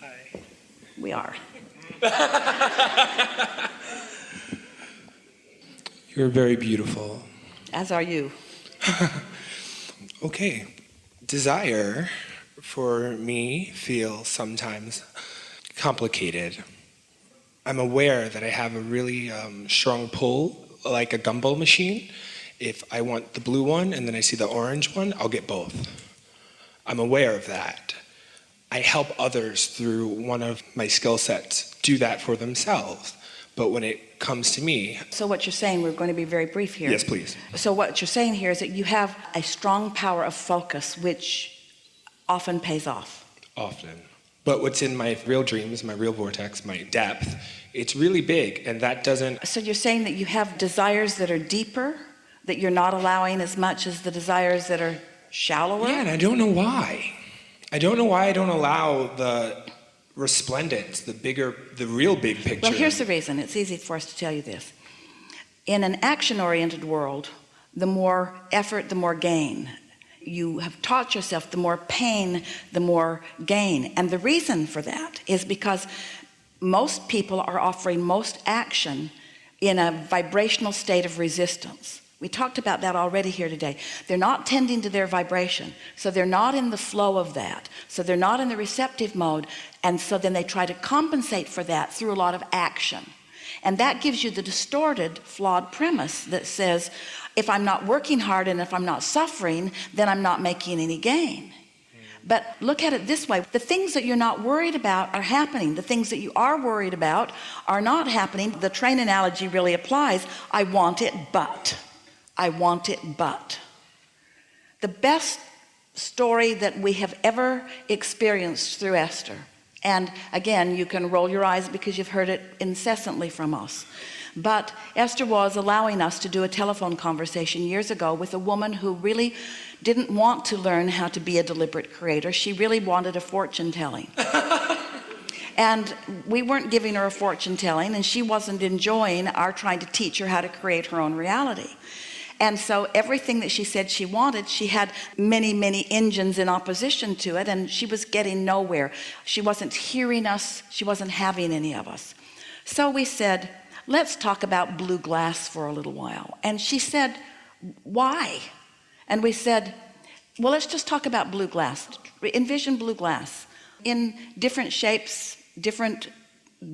Hi. We are. You're very beautiful. As are you. Okay. Desire, for me, feels sometimes complicated. I'm aware that I have a really strong pull, like a gumball machine. If I want the blue one and then I see the orange one, I'll get both. I'm aware of that. I help others through one of my skill sets do that for themselves. But when it comes to me... So what you're saying, we're going to be very brief here. Yes, please. So what you're saying here is that you have a strong power of focus, which often pays off. Often. But what's in my real dreams, my real vortex, my depth, it's really big, and that doesn't... So you're saying that you have desires that are deeper, that you're not allowing as much as the desires that are shallower? Yeah, and I don't know why. I don't know why I don't allow the resplendence, the real big picture. Well, here's the reason. It's easy for us to tell you this. In an action-oriented world, the more effort, the more gain. You have taught yourself the more pain, the more gain. And the reason for that is because most people are offering most action in a vibrational state of resistance. We talked about that already here today. They're not tending to their vibration, so they're not in the flow of that, so they're not in the receptive mode, and so then they try to compensate for that through a lot of action. And that gives you the distorted, flawed premise that says, if I'm not working hard and if I'm not suffering, then I'm not making any gain. But look at it this way. The things that you're not worried about are happening. The things that you are worried about are not happening. The train analogy really applies. I want it, but. I want it, but. The best story that we have ever experienced through Esther, and again, you can roll your eyes because you've heard it incessantly from us, but Esther was allowing us to do a telephone conversation years ago with a woman who really didn't want to learn how to be a deliberate creator. She really wanted a fortune telling. And we weren't giving her a fortune telling, and she wasn't enjoying our trying to teach her how to create her own reality. And so everything that she said she wanted, she had many, many engines in opposition to it, and she was getting nowhere. She wasn't hearing us. She wasn't having any of us. So we said, let's talk about blue glass for a little while. And she said, why? And we said, well, let's just talk about blue glass. Envision blue glass in different shapes, different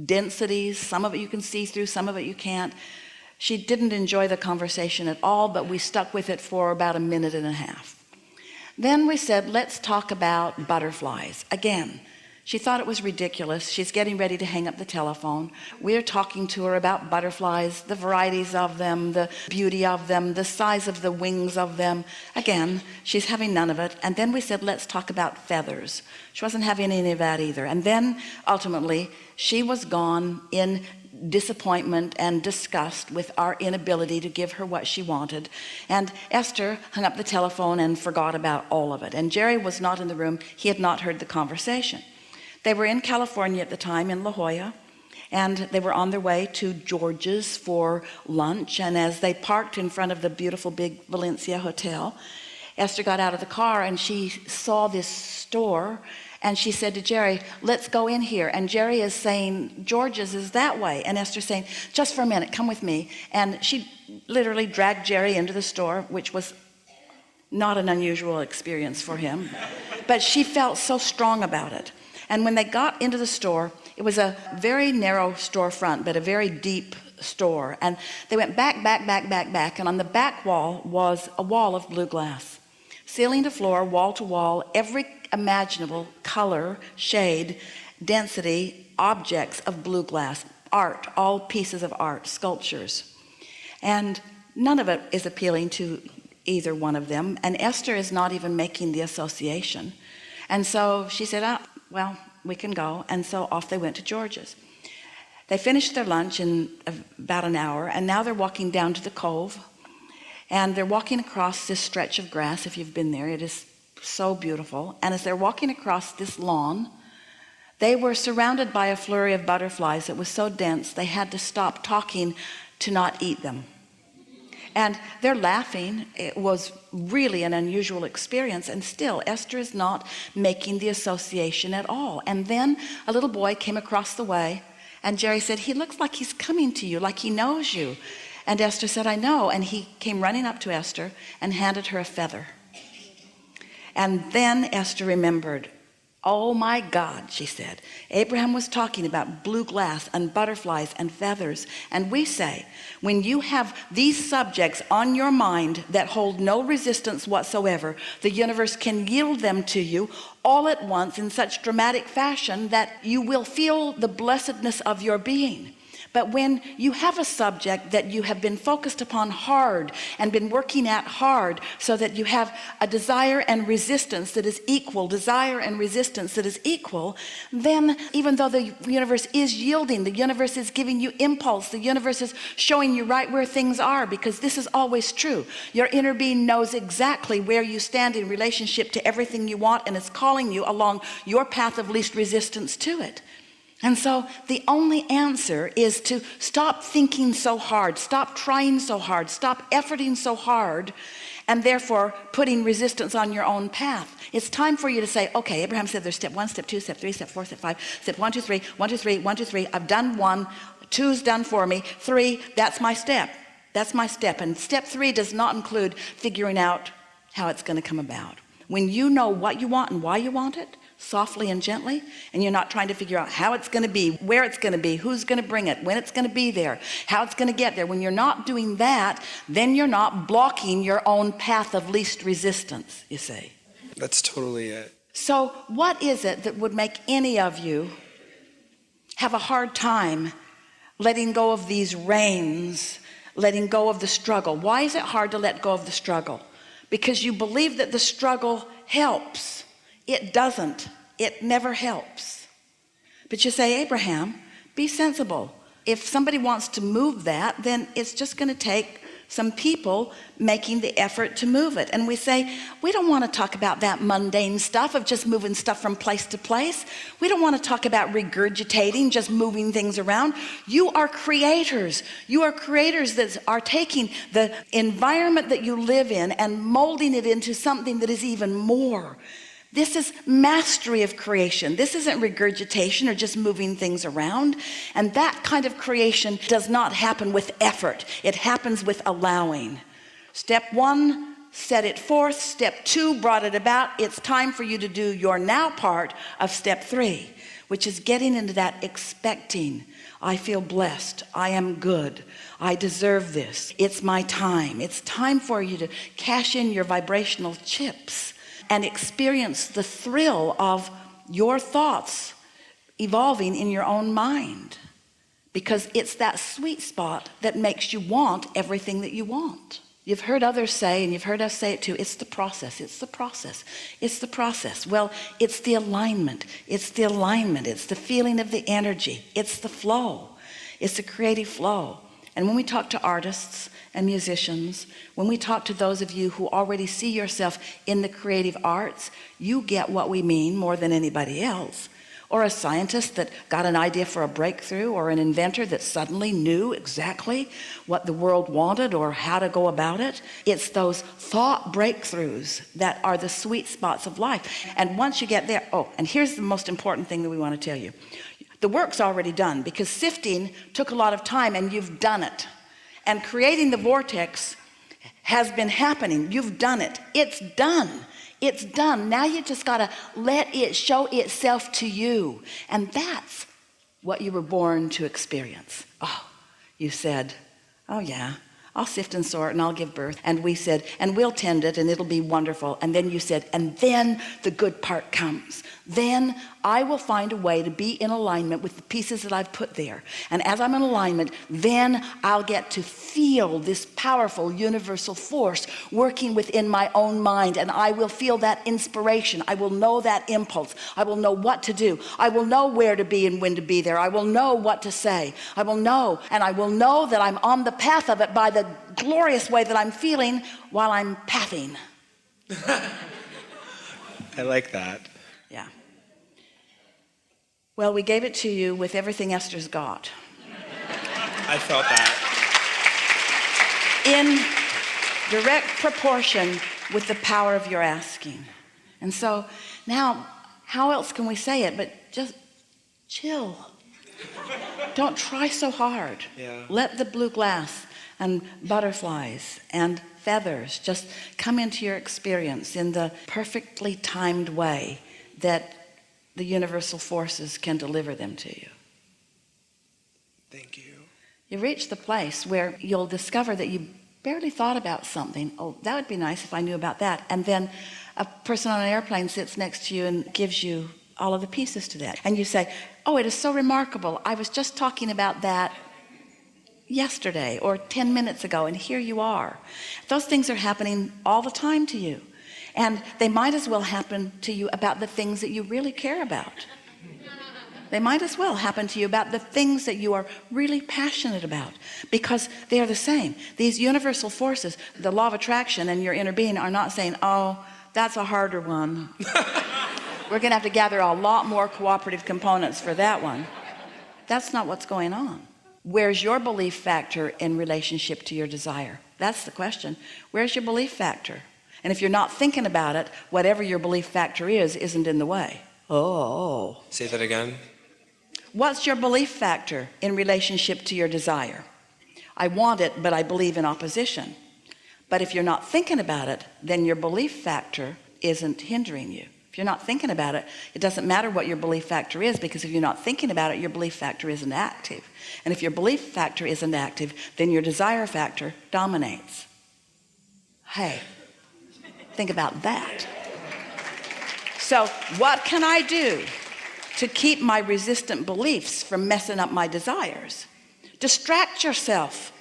densities. Some of it you can see through, some of it you can't. She didn't enjoy the conversation at all, but we stuck with it for about a minute and a half. Then we said, let's talk about butterflies. Again, she thought it was ridiculous. She's getting ready to hang up the telephone. We're talking to her about butterflies, the varieties of them, the beauty of them, the size of the wings of them. Again, she's having none of it. And then we said, let's talk about feathers. She wasn't having any of that either. And then ultimately, she was gone in disappointment and disgust with our inability to give her what she wanted. And Esther hung up the telephone and forgot about all of it. And Jerry was not in the room. He had not heard the conversation. They were in California at the time, in La Jolla, and they were on their way to George's for lunch. And as they parked in front of the beautiful big Valencia hotel, Esther got out of the car and she saw this store, and she said to Jerry, let's go in here. And Jerry is saying, George's is that way. And Esther's saying, just for a minute, come with me. And she literally dragged Jerry into the store, which was not an unusual experience for him. But she felt so strong about it. And when they got into the store, it was a very narrow storefront, but a very deep store. And they went back. And on the back wall was a wall of blue glass. Ceiling to floor, wall to wall, every imaginable color, shade, density, objects of blue glass, art, all pieces of art, sculptures. And none of it is appealing to either one of them. And Esther is not even making the association. And so she said, well, we can go. And so off they went to George's. They finished their lunch in about an hour, and now they're walking down to the cove, and they're walking across this stretch of grass. If you've been there, it is so beautiful. And as they're walking across this lawn, they were surrounded by a flurry of butterflies that was so dense they had to stop talking to not eat them. And they're laughing. It was really an unusual experience, and still Esther is not making the association at all. And then a little boy came across the way, and Jerry said, he looks like he's coming to you, like he knows you. And Esther said, I know. And he came running up to Esther and handed her a feather. And then Esther remembered, oh my God, she said, Abraham was talking about blue glass and butterflies and feathers. And we say, when you have these subjects on your mind that hold no resistance whatsoever, the universe can yield them to you all at once in such dramatic fashion that you will feel the blessedness of your being. But when you have a subject that you have been focused upon hard and been working at hard, so that you have a desire and resistance that is equal, then even though the universe is yielding, the universe is giving you impulse, the universe is showing you right where things are, because this is always true. Your inner being knows exactly where you stand in relationship to everything you want, and is calling you along your path of least resistance to it. And so the only answer is to stop thinking so hard, stop trying so hard, stop efforting so hard, and therefore putting resistance on your own path. It's time for you to say, okay, Abraham said there's step 1, step 2, step 3, step 4, step 5, step 1, 2, 3, 1, 2, 3, 1, 2, 3. I've done 1, 2's done for me, 3, that's my step. That's my step. And step 3 does not include figuring out how it's going to come about. When you know what you want and why you want it, softly and gently, and you're not trying to figure out how it's going to be, where it's going to be, who's going to bring it, when it's going to be there, how it's going to get there. When you're not doing that, then you're not blocking your own path of least resistance, you see. That's totally it. So what is it that would make any of you have a hard time letting go of these reins, letting go of the struggle? Why is it hard to let go of the struggle? Because you believe that the struggle helps. It doesn't. It never helps. But you say, Abraham, be sensible. If somebody wants to move that, then it's just going to take some people making the effort to move it. And we say, we don't want to talk about that mundane stuff of just moving stuff from place to place. We don't want to talk about regurgitating, just moving things around. You are creators. You are creators that are taking the environment that you live in and molding it into something that is even more. This is mastery of creation. This isn't regurgitation or just moving things around. And that kind of creation does not happen with effort. It happens with allowing. Step 1, set it forth. Step 2, brought it about. It's time for you to do your now part of step 3, which is getting into that expecting. I feel blessed. I am good. I deserve this. It's my time. It's time for you to cash in your vibrational chips and experience the thrill of your thoughts evolving in your own mind, because it's that sweet spot that makes you want everything that you want. You've heard others say, and you've heard us say it too, it's the process, it's the process, it's the process. Well, it's the alignment, it's the alignment, it's the feeling of the energy, it's the flow, it's the creative flow. And when we talk to artists and musicians, when we talk to those of you who already see yourself in the creative arts, you get what we mean more than anybody else. Or a scientist that got an idea for a breakthrough, or an inventor that suddenly knew exactly what the world wanted or how to go about it. It's those thought breakthroughs that are the sweet spots of life. And once you get there, and here's the most important thing that we want to tell you. The work's already done, because sifting took a lot of time, and you've done it. And creating the vortex has been happening. You've done it. It's done. It's done. Now you just got to let it show itself to you. And that's what you were born to experience. You said, oh yeah, I'll sift and sort and I'll give birth. And we said, and we'll tend it and it'll be wonderful. And then you said, and then the good part comes. Then I will find a way to be in alignment with the pieces that I've put there. And as I'm in alignment, then I'll get to feel this powerful universal force working within my own mind. And I will feel that inspiration. I will know that impulse. I will know what to do. I will know where to be and when to be there. I will know what to say. I will know, and I will know that I'm on the path of it by the glorious way that I'm feeling while I'm pathing. I like that. Yeah. Well, we gave it to you with everything Esther's got. I felt that. direct proportion with the power of your asking. And so now, how else can we say it but just chill? Don't try so hard. Yeah. Let the blue glass and butterflies and feathers just come into your experience in the perfectly timed way that the universal forces can deliver them to you. Thank you. You reach the place where you'll discover that you barely thought about something. Oh, that would be nice if I knew about that. And then a person on an airplane sits next to you and gives you all of the pieces to that. And you say, oh, it is so remarkable. I was just talking about that yesterday or 10 minutes ago, and here you are. Those things are happening all the time to you. And they might as well happen to you about the things that you really care about. They might as well happen to you about the things that you are really passionate about, because they are the same. These universal forces, the law of attraction and your inner being, are not saying, oh, that's a harder one. We're going to have to gather a lot more cooperative components for that one. That's not what's going on. Where's your belief factor in relationship to your desire? That's the question. Where's your belief factor? And if you're not thinking about it, whatever your belief factor is, isn't in the way. Oh. Say that again. What's your belief factor in relationship to your desire? I want it, but I believe in opposition. But if you're not thinking about it, then your belief factor isn't hindering you. If you're not thinking about it, it doesn't matter what your belief factor is, because if you're not thinking about it, your belief factor isn't active. And if your belief factor isn't active, then your desire factor dominates. Hey, think about that. So what can I do to keep my resistant beliefs from messing up my desires? Distract yourself.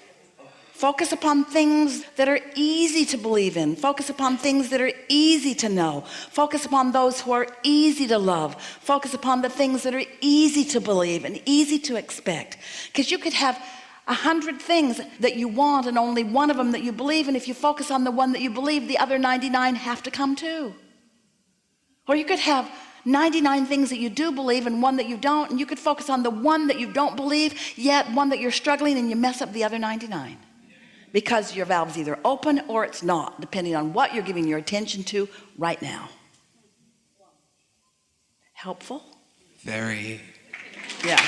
Focus upon things that are easy to believe in. Focus upon things that are easy to know. Focus upon those who are easy to love. Focus upon the things that are easy to believe and easy to expect. Because you could have 100 things that you want and only one of them that you believe, and if you focus on the one that you believe, the other 99 have to come too. Or you could have 99 things that you do believe and one that you don't, and you could focus on the one that you don't believe, yet one that you're struggling, and you mess up the other 99. Because your valve's either open or it's not, depending on what you're giving your attention to right now. Helpful? Very. Yeah.